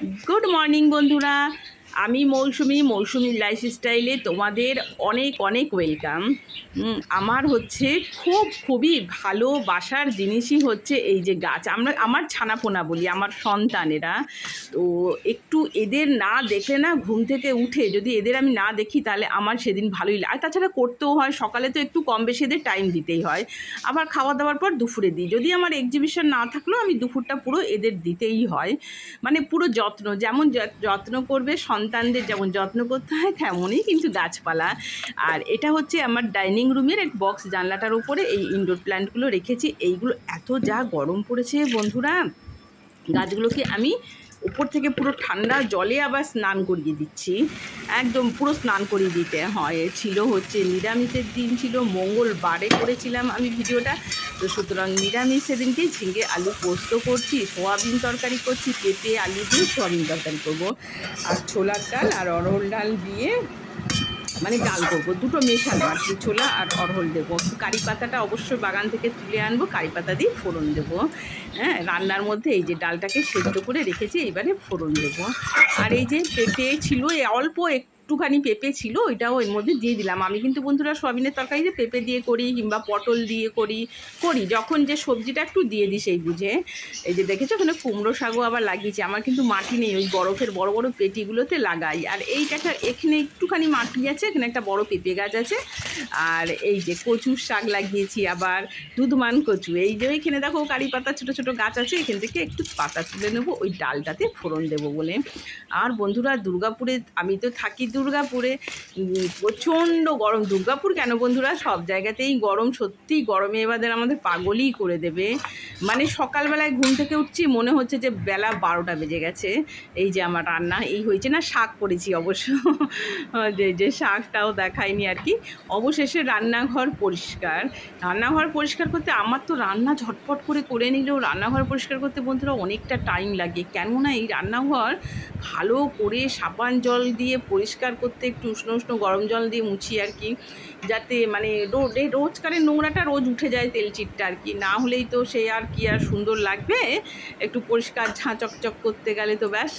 Good morning বন্ধুরা, আমি মৌসুমি লাইফস্টাইলে তোমাদের অনেক অনেক ওয়েলকাম। আমার হচ্ছে খুবই ভালোবাসার জিনিসই হচ্ছে এই যে গাছ। আমার ছানাপোনা বলি, আমার সন্তানেরা। তো একটু এদের না দেখলে না, ঘুম থেকে উঠে যদি এদের আমি না দেখি তাহলে আমার সেদিন ভালোই লাগে। আর তাছাড়া করতেও হয়, সকালে তো একটু কম বেশি এদের টাইম দিতেই হয়, আবার খাওয়া দাওয়ার পর দুপুরে দিই। যদি আমার এক্সিবিশন না থাকলেও আমি দুপুরটা পুরো এদের দিতেই হয়। মানে পুরো যত্ন, যেমন যত্ন করবে সন্তানদের, যেমন যত্ন করতে হয় তেমনই কিন্তু গাছপালা। আর এটা হচ্ছে আমার ডাইনিং রুমের এক বক্স, জানলাটার উপরে এই ইনডোর প্ল্যান্টগুলো রেখেছি। এইগুলো এত যা গরম পড়েছে বন্ধুরা, গাছগুলোকে আমি উপর থেকে পুরো ঠান্ডা জলে আবার স্নান করিয়ে দিচ্ছি। একদম পুরো স্নান করিয়ে দিতে হয়। ছিল হচ্ছে নিরামিষের দিন, ছিল মঙ্গলবারে করেছিলাম আমি ভিডিওটা। তো সুতরাং নিরামিষ সেদিনকে ঝিঙে আলু পোস্ত করছি, সোয়াবিন তরকারি করছি, পেঁপে আলু দিয়ে সোয়াবিন তরকারি করবো, আর ছোলার ডাল আর অরহর ডাল দিয়ে মানে ডাল করবো, দুটো মেশানো আর কি, ছোলা আর অরহর দেবো। কারি পাতাটা অবশ্যই বাগান থেকে তুলে আনবো, কারি পাতা দিয়ে ফোড়ন দেবো। হ্যাঁ, রান্নার মধ্যে এই যে ডালটাকে সেদ্ধ করে রেখেছি, এবারে ফোড়ন দেবো। আর এই যে পেঁপে ছিল, অল্প একটুখানি পেঁপে ছিল, ওইটাও এর মধ্যে দিয়ে দিলাম। আমি কিন্তু বন্ধুরা সোয়াবিনের তরকারি যে পেঁপে দিয়ে করি কিংবা পটল দিয়ে করি যখন যে সবজিটা একটু দিয়ে দিই সেই বুঝে। এই যে দেখেছো ওখানে কুমড়ো শাকও আবার লাগিয়েছি। আমার কিন্তু মাটি নেই, ওই বরফের বড় বড় পেটিগুলোতে লাগাই। আর এইটা এখানে একটুখানি মাটি আছে, এখানে একটা বড় পেঁপে গাছ আছে। আর এই যে কচুর শাক লাগিয়েছি, আবার দুধমান কচু। এই যে এখানে দেখো কারি পাতা ছোটো ছোটো গাছ আছে, এখান থেকে একটু পাতা তুলে নেবো ওই ডালটাতে ফোড়ন দেবো বলে। আর বন্ধুরা দুর্গাপুরে, আমি তো থাকি দুর্গাপুরে, প্রচণ্ড গরম। দুর্গাপুর কেন বন্ধুরা, সব জায়গাতেই গরম। সত্যি গরমে এবারে আমাদের পাগলই করে দেবে। মানে সকালবেলায় ঘুম থেকে উঠছি, মনে হচ্ছে যে বেলা 12টা বেজে গেছে। এই যে আমার রান্না এই হয়েছে না, শাক করেছি অবশ্য, যে শাকটাও দেখায়নি আর কি। অবশেষে রান্নাঘর পরিষ্কার করতে, আমার তো রান্না ঝটপট করে নিলেও রান্নাঘর পরিষ্কার করতে বন্ধুরা অনেকটা টাইম লাগে। কেননা এই রান্নাঘর ভালো করে সাবান জল দিয়ে পরিষ্কার করতে, একটু উষ্ণ গরম জল দিয়ে মুছি আর কি, যাতে মানে রোজকারের নোংরাটা রোজ উঠে যায়, তেলচিটটা আর কি। না হলেই তো সে আর কি আর সুন্দর লাগবে। একটু পরিষ্কার ঝাঁ চকচক করতে গেলে তো ব্যাস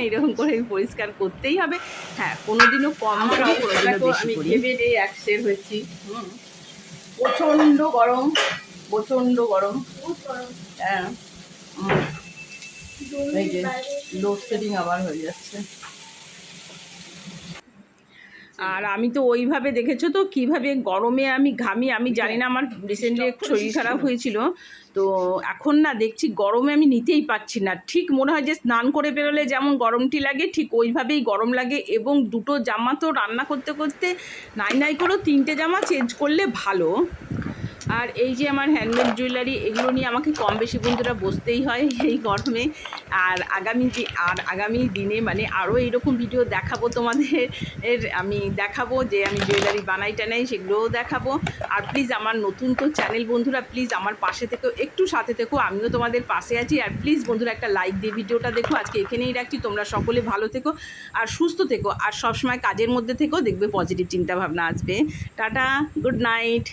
এইরকম করে পরিষ্কার করতেই হবে। হ্যাঁ, কোনোদিনও কম করি, কোনোদিনও বেশি করি। আমি একশের হয়েছি। প্রচণ্ড গরম। হ্যাঁ, এই যে লোডশেডিং আবার হয়ে যাচ্ছে। আর আমি তো ওইভাবে দেখেছো তো কীভাবে গরমে আমি ঘামি। আমি জানি না, আমার রিসেন্টলি শরীর খারাপ হয়েছিল, তো এখন না দেখছি গরমে আমি নিতেই পারছি না। ঠিক মনে হয় যে স্নান করে বেরোলে যেমন গরমটি লাগে, ঠিক ওইভাবেই গরম লাগে। এবং দুটো জামা তো রান্না করতে করতে নাই করেও 3টে জামা চেঞ্জ করলে ভালো। আর এই যে আমার হ্যান্ডমেড জুয়েলারি, এগুলো নিয়ে আমাকে কম বেশি বন্ধুরা বসতেই হয় এই গরমে। আর আগামী দিনে মানে আরও এইরকম ভিডিও দেখাবো তোমাদের। আমি দেখাবো যে আমি জুয়েলারি বানাই টানাই, সেগুলোও দেখাবো। আর প্লিজ আমার নতুন তো চ্যানেল বন্ধুরা, প্লিজ আমার পাশে থেকেও, একটু সাথে থেকো, আমিও তোমাদের পাশে আছি। আর প্লিজ বন্ধুরা একটা লাইক দিয়ে ভিডিওটা দেখো। আজকে এখানেই রাখছি, তোমরা সকলে ভালো থেকো আর সুস্থ থেকো, আর সবসময় কাজের মধ্যে থেকো, দেখবে পজিটিভ চিন্তাভাবনা আসবে। Tata, good night.